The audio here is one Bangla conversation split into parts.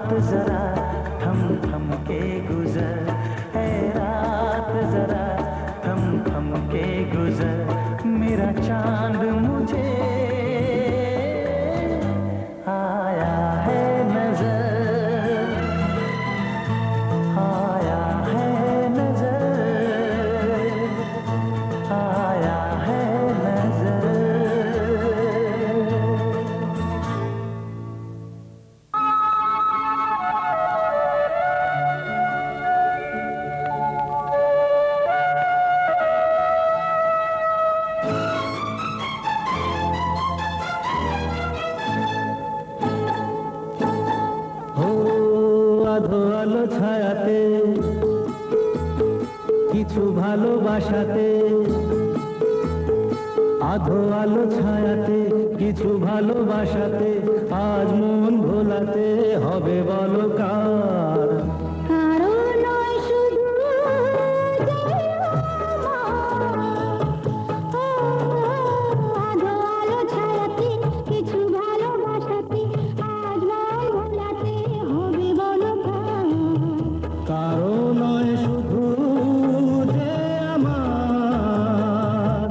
रात जरा थम थम के गुजर, है रात जरा थम थम के गुजर, मेरा चांद मुझे आया है नजर, आया है नजर, आया है नजर। আধো আলো ছায়াতে কিছু ভালোবাসাতে, আধো আলো ছায়াতে কিছু ভালোবাসাতে, আজ মন ভোলাতে হবে বলো কার? কারো নয় শুধু যে আধো আলো ছায়াতে কিছু ভালোবাসাতে, আজ মন ভোলাতে হবে বলো কার? কারো নয় শুধু যে আমার,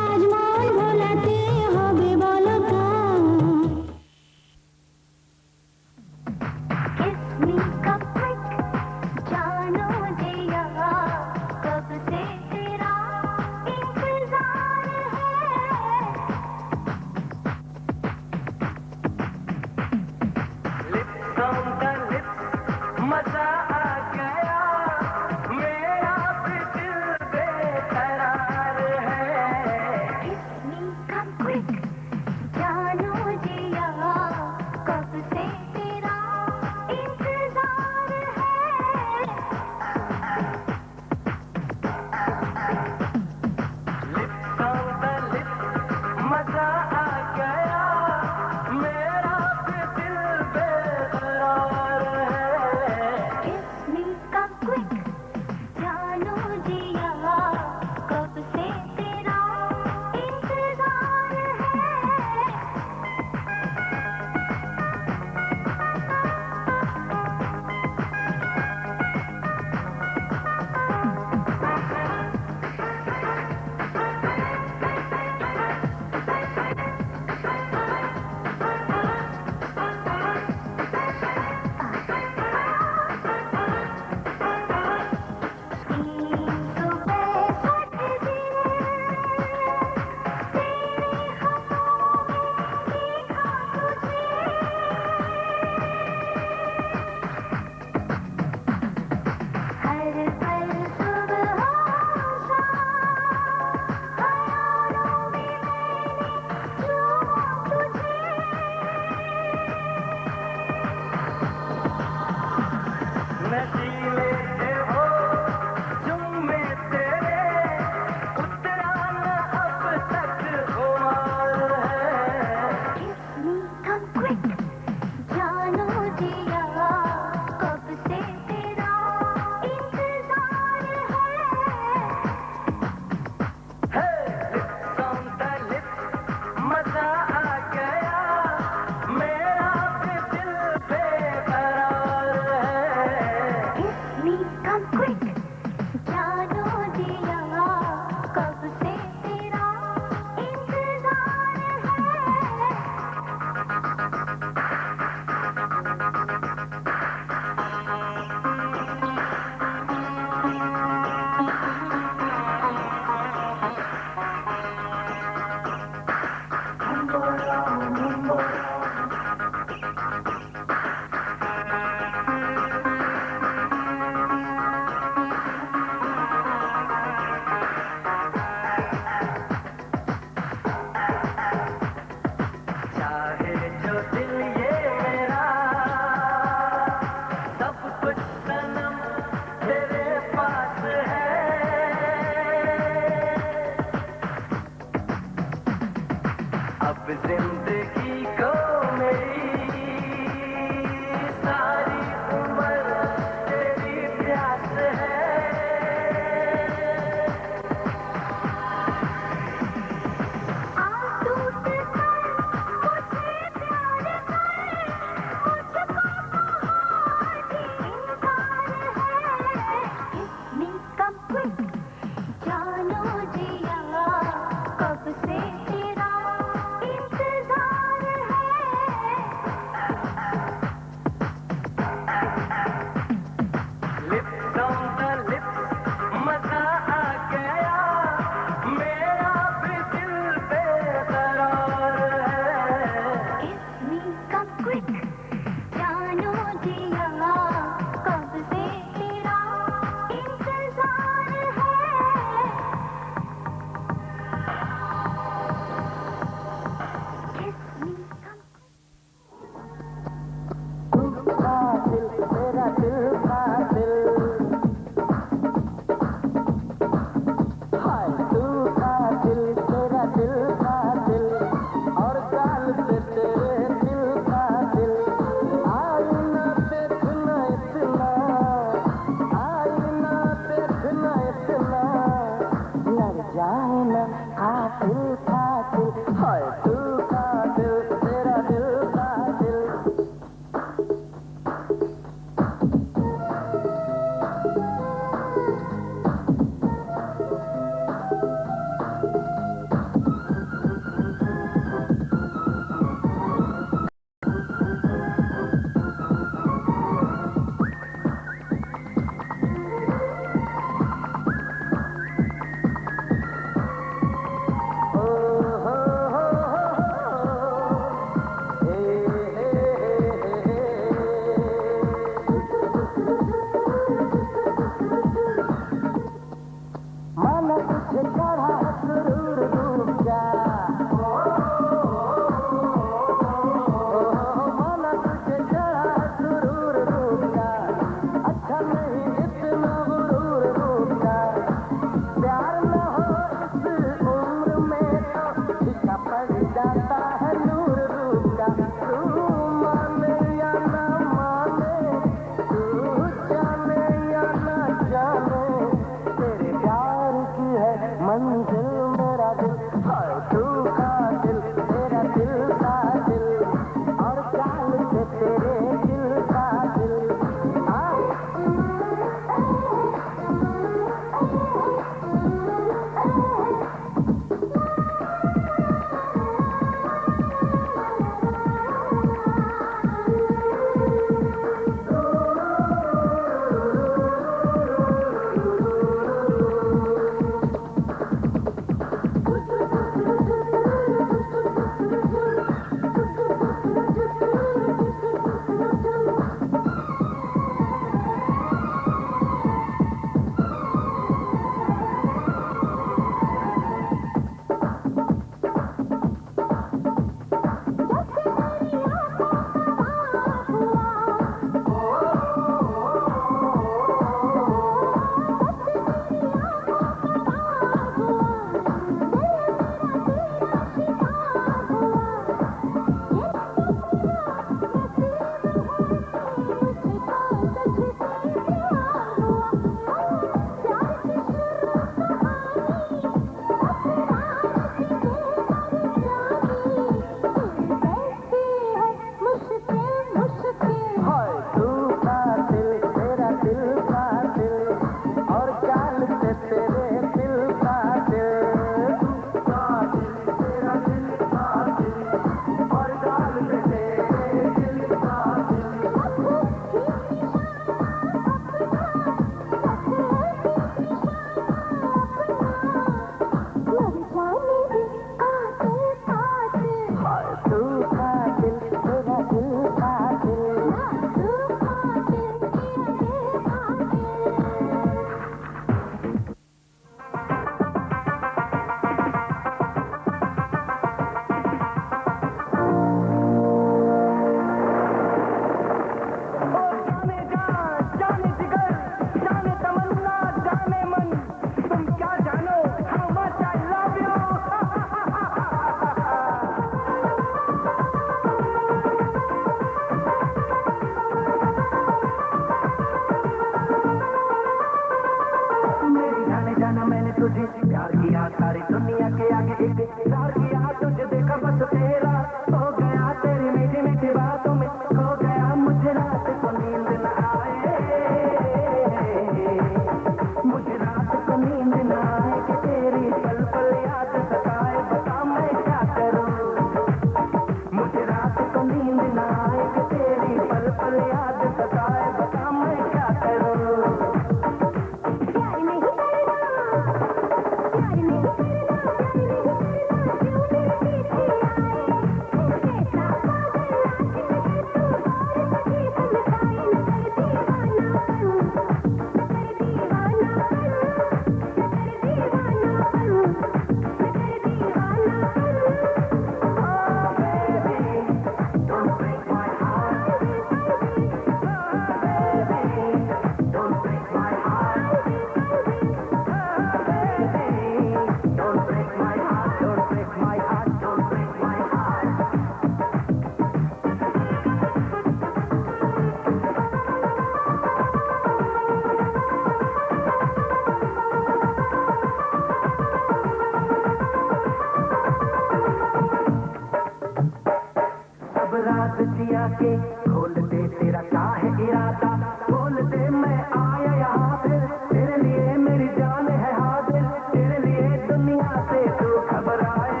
आके, खोल दे तेरा क्या है इरादा, बोल दे मैं आया यहाँ फिर, तेरे लिए मेरी जान है हाजिर, तेरे लिए दुनिया से तू घबराए,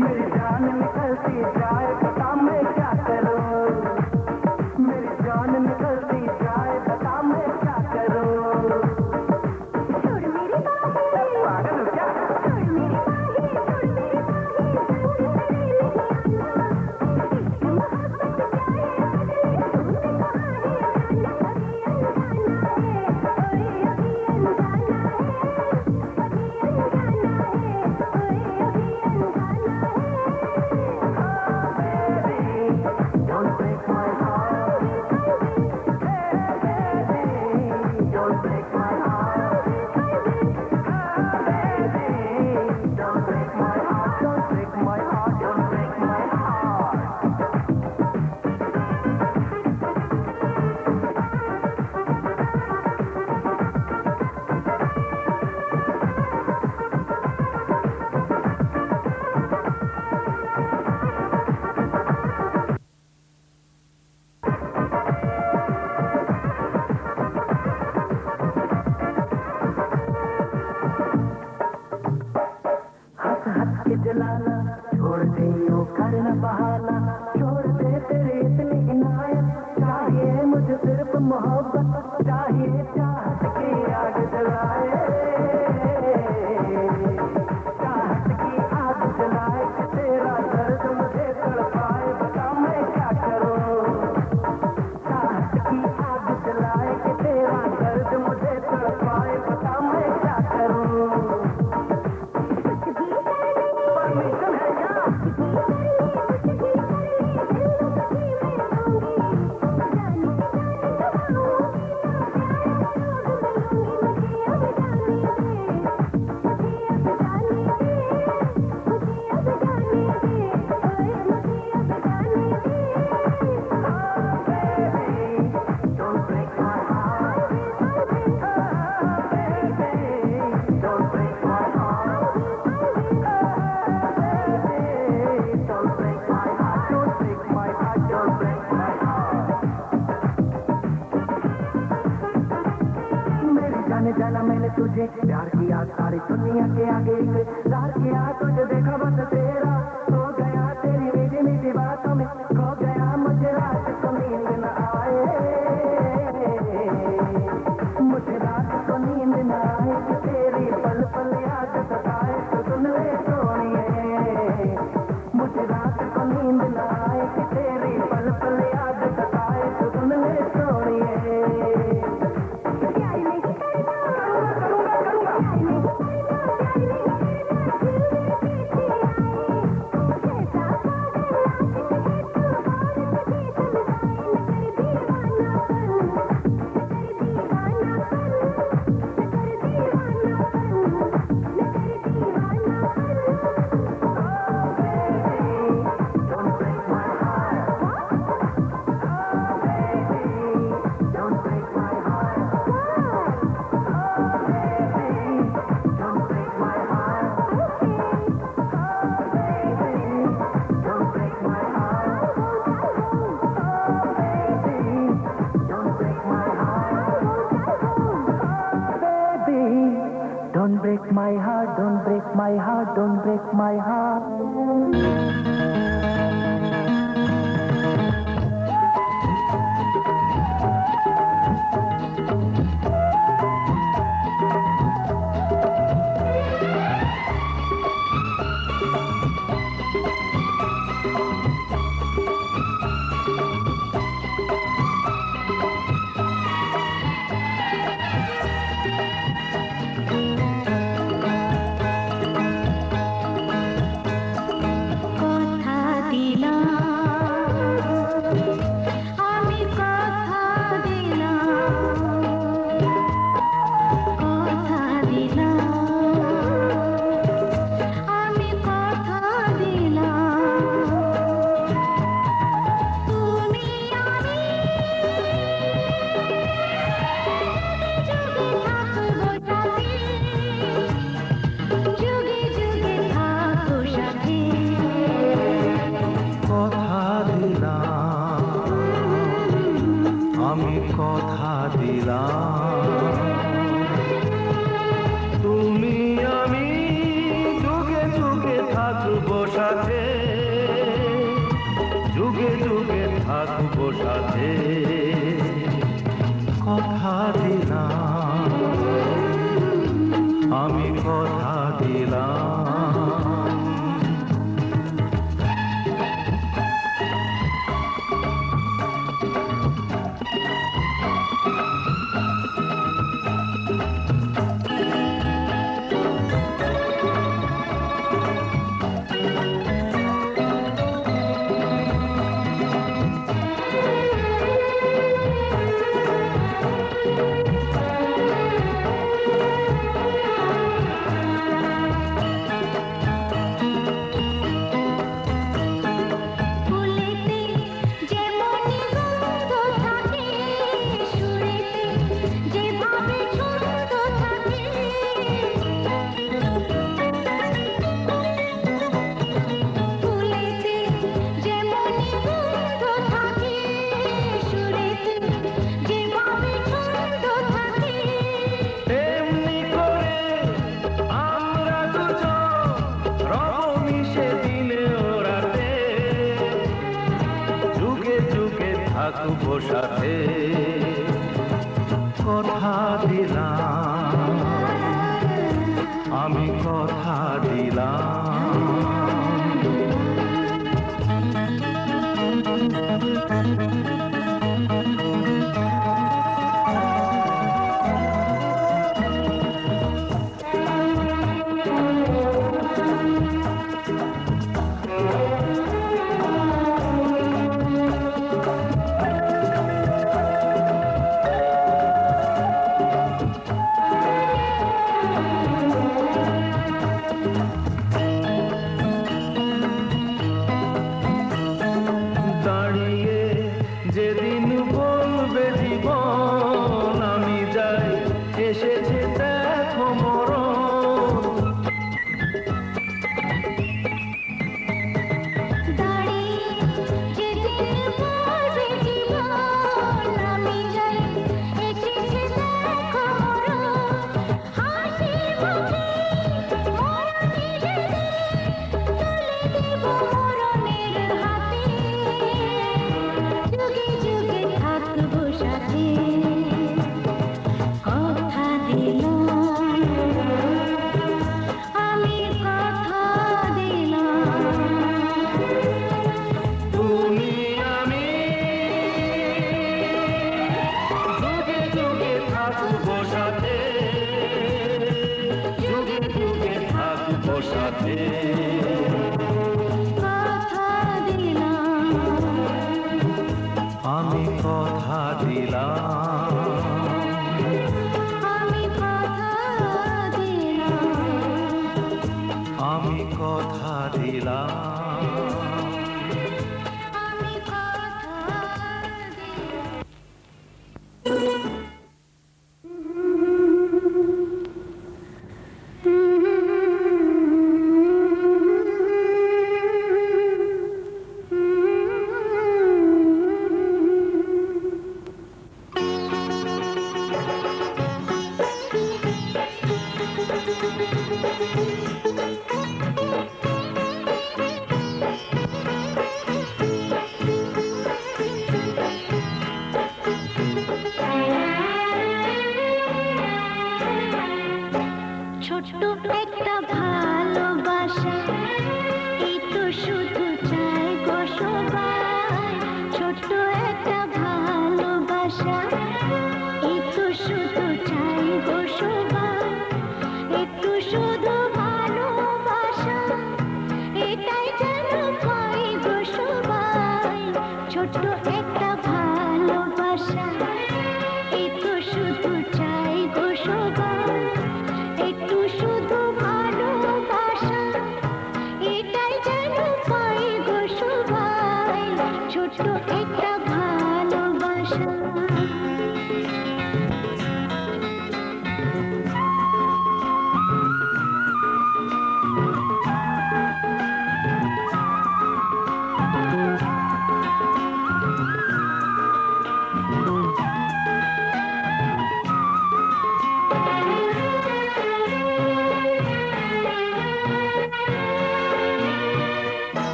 मेरी जान निकलती जाए बता मैं क्या करूं, मेरी जान निकलती जाए बता मैं क्या करूं। छोड़ मेरी बाहें, पागल हो क्या? छोड़ मेरी बाहें, छोड़ मेरी जलाना, छोड़ दे यूं करना बहाना, छोड़ दे तेरी इतनी इनायत, चाहिए मुझे सिर्फ मोहब्बत, चाहिए चाहत की आग जलाए, चाहत की आग जलाए कि तेरा दर्द मुझे तड़पाए, बता मैं क्या करूं, चाहत की आग जलाए कि तेरा दर्द मुझे तड़पाए, बता मैं क्या करूं। परमिशन है क्या? जाना मैंने तुझे प्यार किया सारी दुनिया के आगे, इकरार किया तुझे देखा बस तेरा, हो गया तेरी मीठी मीठी बातों में, खो गया मुझे रात को नींद न आए, मुझे रात को नींद न आए कि तेरी पल पल याद सताए, तो सुन ले सोनिए, मुझे रात को नींद न आए कि तेरी पल पल याद सताए, तो सुन ले सोनिए। Don't break my heart, don't break my heart, don't break my heart. কথা দিলাম তুমি আমি যুগে যুগে থাকবো সাথে, যুগে যুগে থাকবো সাথে, কথা দিলাম আমি কথা দিলাম। থাকবো সাথে, কথা দিলাম আমি কথা দিলাম।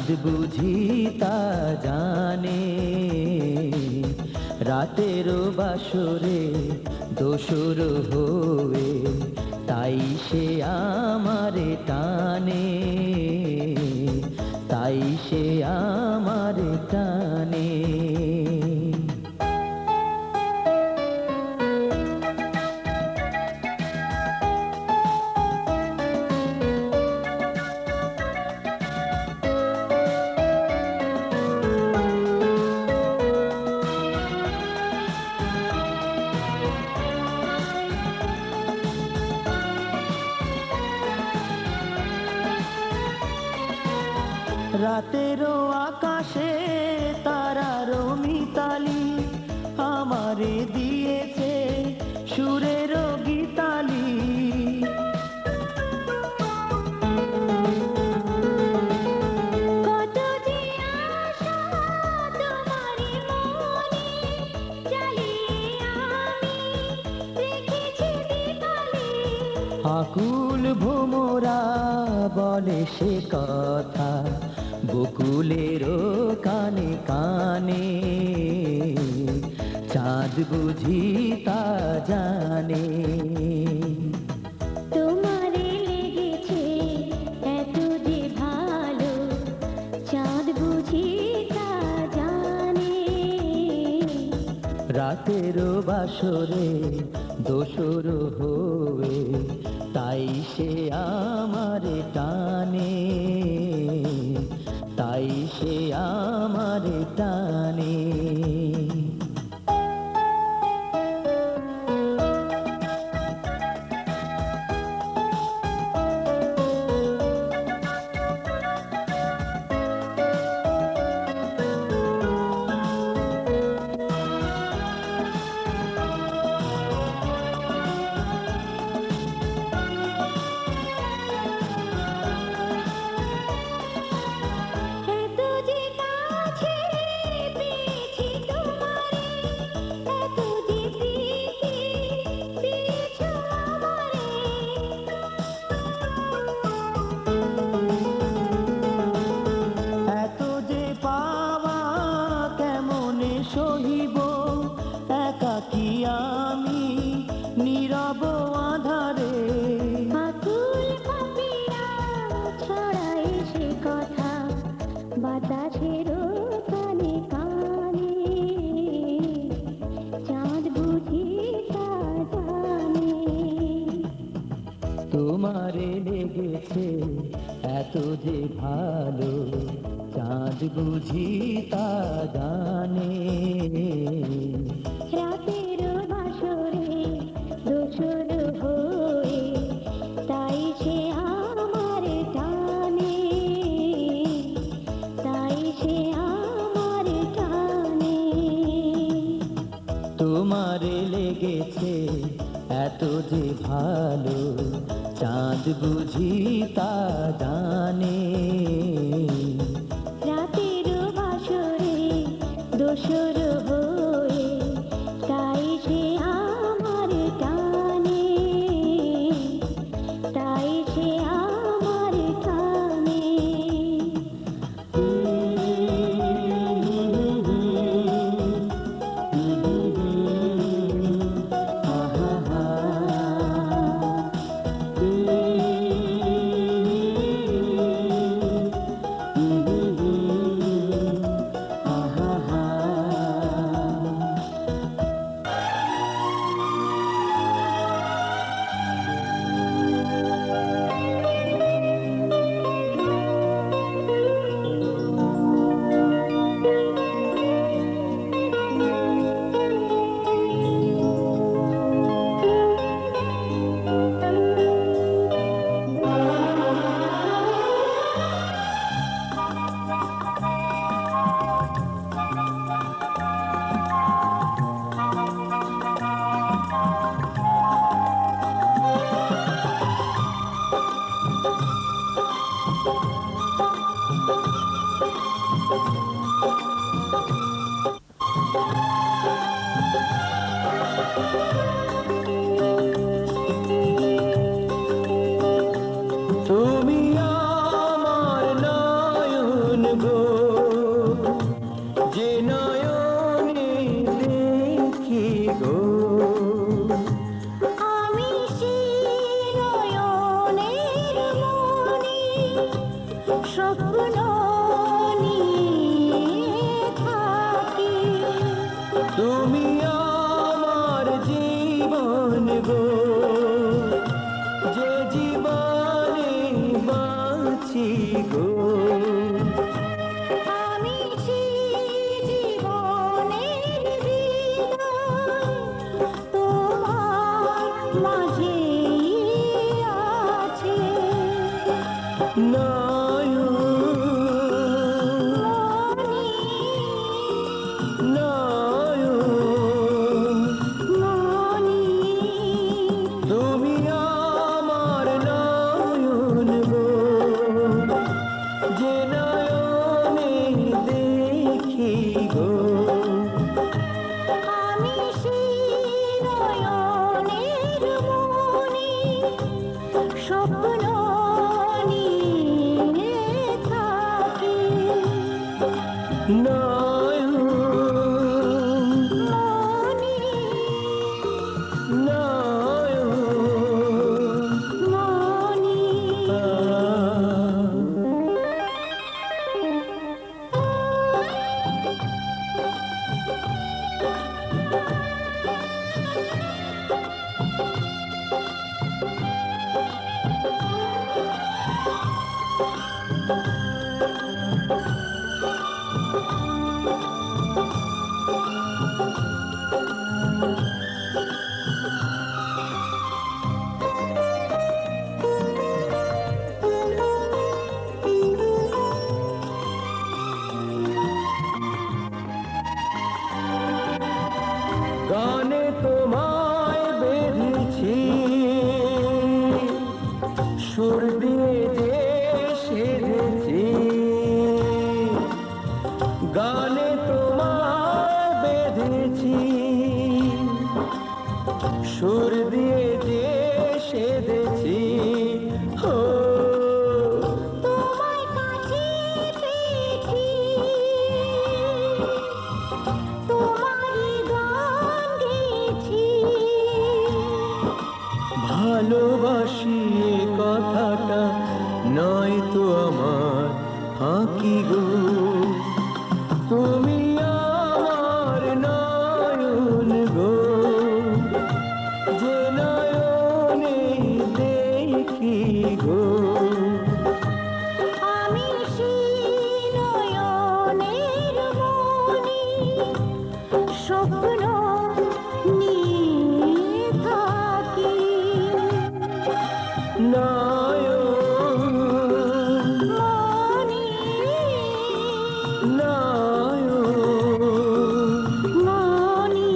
চাঁদ বুঝি তা জানে রাতেরও বাসরে দোসর হয়ে তাই সে আমারে টানে তাই সে আমারে টানে রাতেরও আকাশে তারারও মিতালি আমারে দিয়েছে সুরেরও গীতালি কত যে আশা তোমারই মনে জ্বালিয়ে আমি রেখেছি দীপালি আকুল ভোমরা বলে সে কথা বকুলেরও কানে কানে চাঁদ বুঝি তা জানে তোমারে লেগেছে এত যে ভালো চাঁদ বুঝি তা জানে রাতেরও বাসরে দোসর হয়ে তাই সে আমারে টানে তাই সে আমারে টানে এত যে কাছে পেয়েছি তোমারে এত যে প্রীতি দিয়েছো আমারে এত যে পাওয়া কেমনে সহিব একাকী আমি নীরব আধারে আকুল পাপিয়া ছড়ায় সে কথা বাতাসেরও কানে কানে চাঁদ বুঝি তা জানে তোমারে লেগেছে এত যে ভালো চাঁদ বুঝি তা জানে রাতের বাসরে দোসর হয়ে তাই সে আমার টানে তাই সে আমার টানে তোমারে লেগেছে এত যে ভালো চাঁদ বুঝি তা জানে রাতের বাসরে দোসর হয়ে তাই সে আমার টানে তাই সে আমার টানে গো, যে নয়নে দেখি গো। আমি সেই নয়নের মনি, স্বপ্ন নিয়ে থাকি। তুমি আমার জীবন গো, যে জীবনে বাঁচি গো। আমি সেই জীবনের হৃদয়, তোমার মাঝেই আছে। নয়ন মনি, নয়ন, মনি, তুমি আমার নয়ন গো, যে নয়নে দেখি গো। আমি সেই নয়নের মনি, স্বপ্ন নিয়ে থাকি। নয়ন, মনি, নয়ন, মনি। গানে তোমায় বেঁধেছি, সুর দিয়ে যে সেধেছি। গানে তোমায় বেঁধেছি, সুর দিয়ে যে সেধেছি। ও তোমায় কাছে পেয়েছি, তোমারই গান গেয়েছি। ভালোবাসি এ কথাটা নয় তো আমার ফাঁকি গো। তুমি আমার নয়ন গো, যে নয়নে দেখি গো। আমি সেই নয়নের মনি, স্বপ্ন নিয়ে থাকি। নয়ন, মনি, নয়ন, মনি,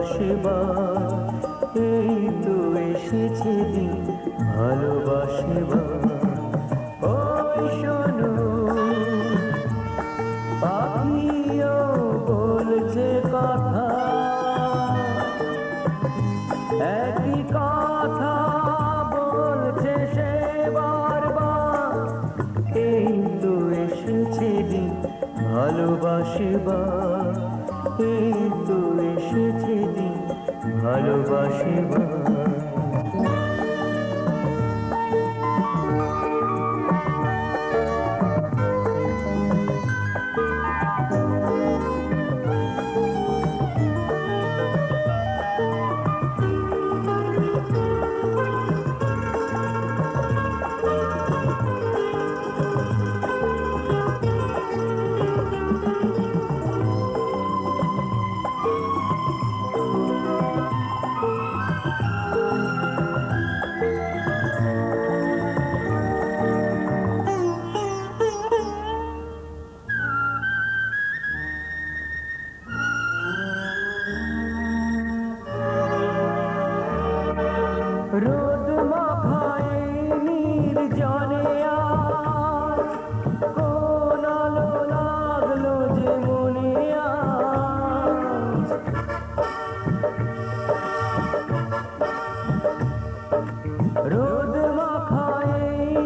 ভালোবাসবার এই তো এসেছে দিন ভালোবাসবার ওই শোনো পাখিও বলছে কথা একই কথা বলছে সে বারবার এই তো এসেছে দিন ভালোবাসবার এই তো এসেছে দিন ভালোবাসবার রোদ মাখায় নির্জনে আজ কোন আলো লাগলো যে মনে আজ রোদ মাখায়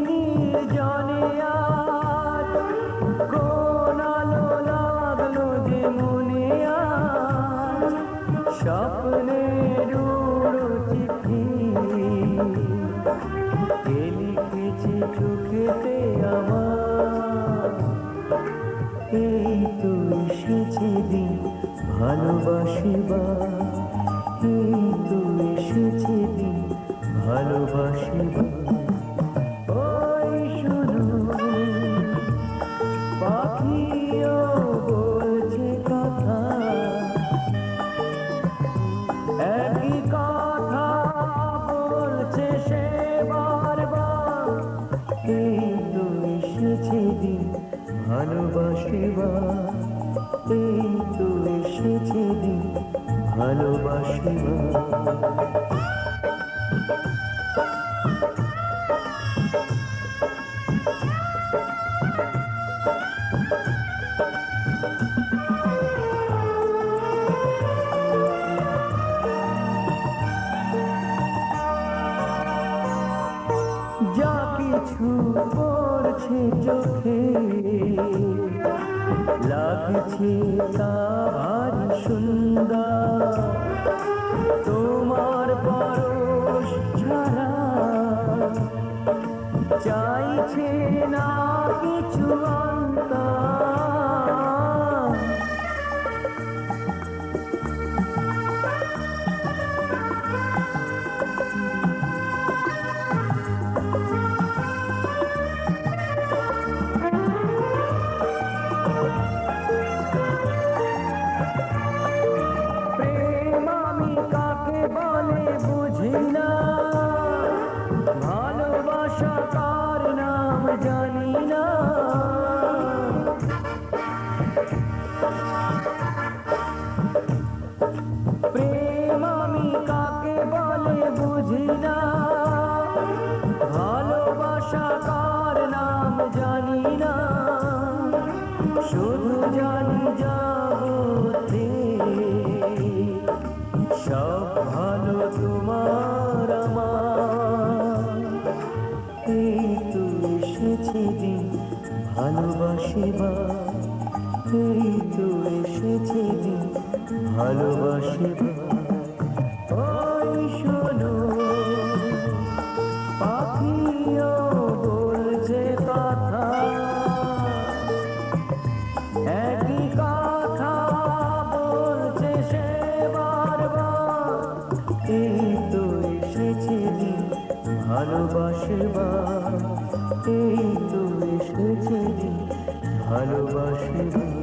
নির্জনে আজ কোন আলো লাগলো যে মনে আজ স্বপ্নের উড়ো চিঠি কে লিখেছে চোখেতে আমার এই তো এসেছে দিন ভালোবাসিবার এই তো এসেছে দিন ভালোবাসিবার ওই শোনো পাখিও বলছে কথা একই কথা বলছে সে বারবার এই তো এসেছে দিন ভালোবাসিবার এই তো এসেছে দিন ভালোবাসিবার যা কিছু পড়ছে চোখে লাগছে তা ভারী সুন্দর তোমার পরশ ছাড়া চাইছে না কিছু অন্তর বুঝি না ভালোবাসা কার নাম জানি না প্রেম আমি কাকে বলে বুঝি না ভালোবাসা কার নাম জানি না শুধু জানি জগতে সব ভালো তোমার আমার এই তো এসেছে দিন ভালোবাসিবার এই তো এসেছে দিন ভালোবাসিবার ওই শোনো পাখিও বলছে কথা একই কথা বলছে সে বারবার এই তো এসেছে দিন ভালোবাসিবার এই তো এসেছে দিন ভালোবাসিবার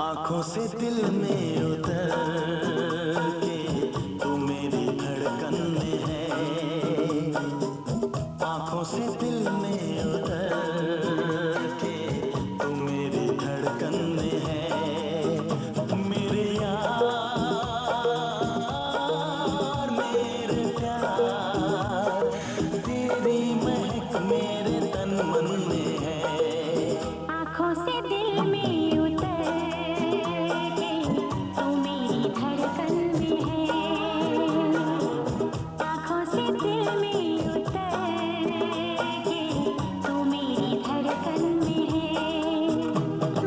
आंखों से दिल में उतर के तू मेरी धड़कन में है, आंखों से दिल में उतर के तू मेरी धड़कन में है, मेरे यार मेरे प्यार, तेरी महक मेरे तन मन में है। आँखों से दिल में उतर के तू मेरी धड़कन में है, आँखों से दिल में उतर के तू मेरी धड़कन में है,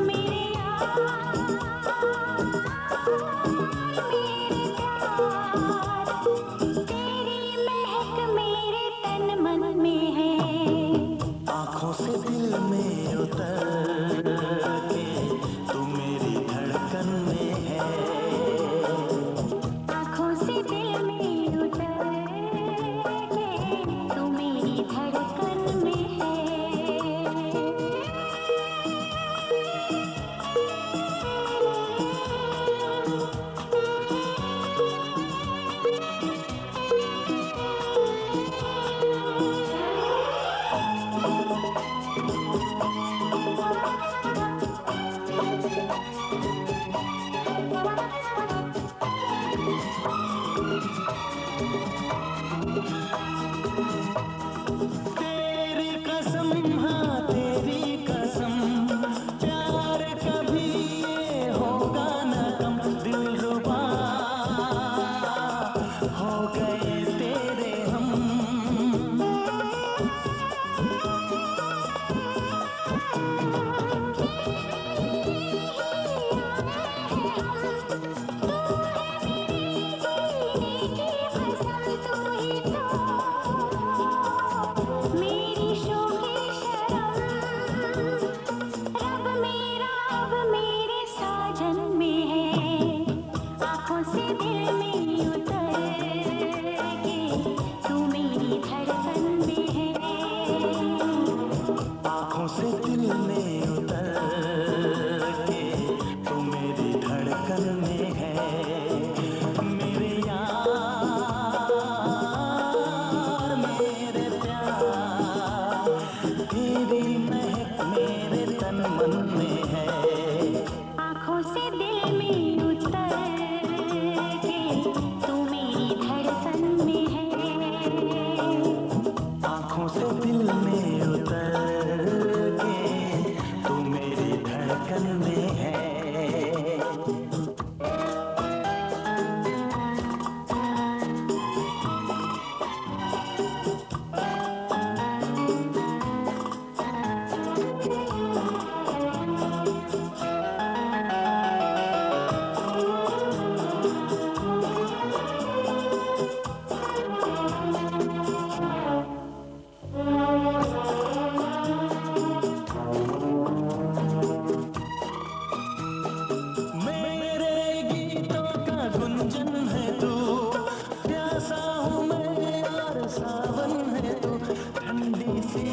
मेरे यार मेरे प्यार, तेरी महक मेरे तन मन में है। आंखों से दिल में उतर के तू मेरी धड़कन में है, आँखों से दिल में उतर के तू मेरी धड़कन में है। तेरी कसम हाँ तेरी कसम, प्यार कभी ये होगा न कम, दिलरुबा हो गए तेरे हम। मेरी शोखे शरम, रब मेरा अब मेरे साजन में है, आँखों से दिल में उतर के तू मेरी धड़कन में है। आंखों से दिल में उतर के तू मेरी धड़कन में है, मेरे यार मेरे प्यार, तेरी महक मेरे तन मन में है। आँखों से दिल में उतर के तू मेरी धड़कन में है, आंखों से दिल में उतर के तू मेरी धड़कन में है। मेरे गीतों का गुंजन है तू, प्यासा हूँ मैं और सावन है तू, ठंडी सी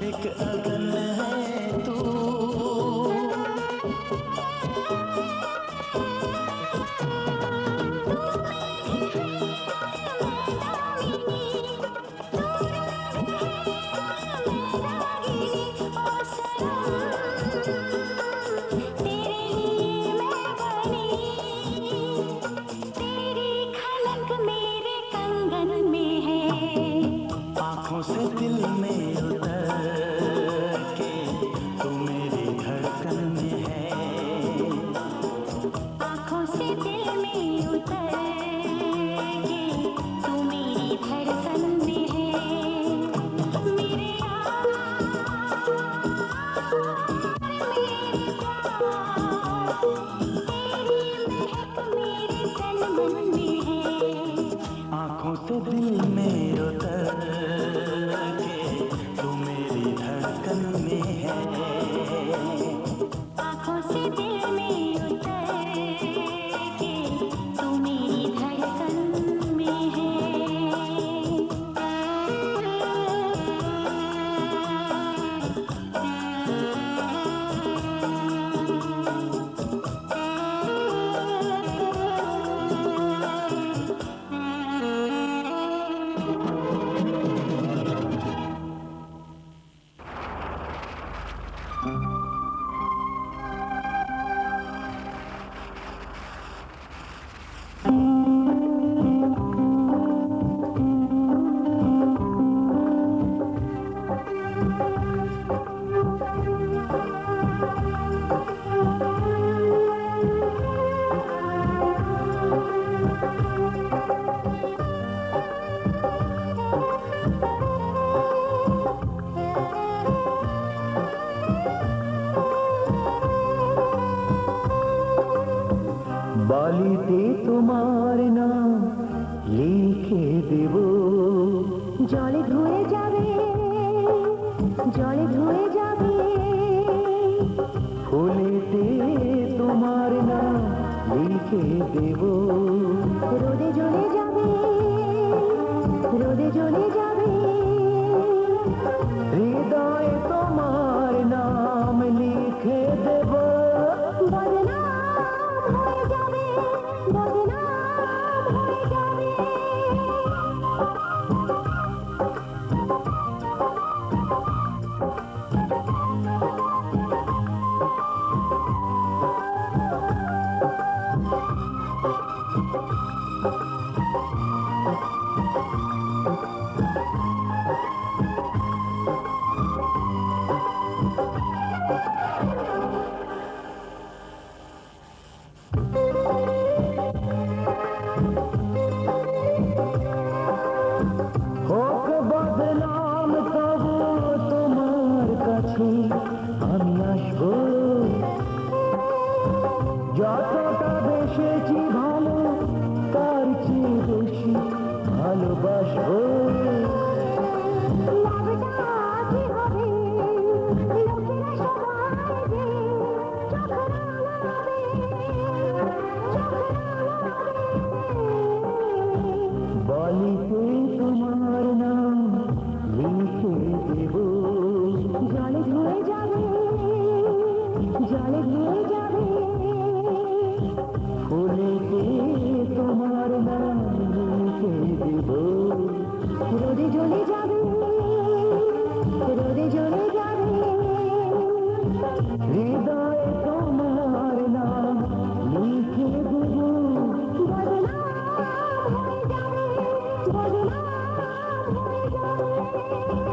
एक अगन है तू। आंखों से दिल में उतर के तू मेरी धड़कन में है, आँखों से दिल में उतर के तू मेरी धड़कन में है, मेरे यार मेरे प्यार, तेरी महक मेरे तन मन में है। आंखों से दिल में उतर তোমার নাম লিখে দেব। জলে ধুয়ে যাবে, জলে ধুয়ে যাবে, ফুলেতে তোমার নাম লিখে দেব। রোদে জ্বলে যাবে, রোদে জ্বলে যাবে, হৃদয়ে তোমার নাম লিখে দেব। বদনাম হয়ে যাবে, বদনাম হয়ে যাবে। হোক বদনাম তবু তোমার কাছে আমি আসবো। যতটা বেসেছি ভালো তার চেয়ে বেশি ভালোবাসবো। লাভটা কি হবে, লোকেরা সবাই যে চোখ রাঙাবে, চোখ রাঙাবে। বলিতে তোমার নাম লিখে দেব। জলে ধুয়ে যাবে, জলে ধুয়ে যাবে, ফুলেতে তোমার নাম লিখে দেব। রোদে জ্বলে যাবে, রোদে জ্বলে যাবে, হৃদয়ে তোমার নাম লিখে দেব। বদনাম হয়ে যাবে, বদনাম হয়ে যাবে।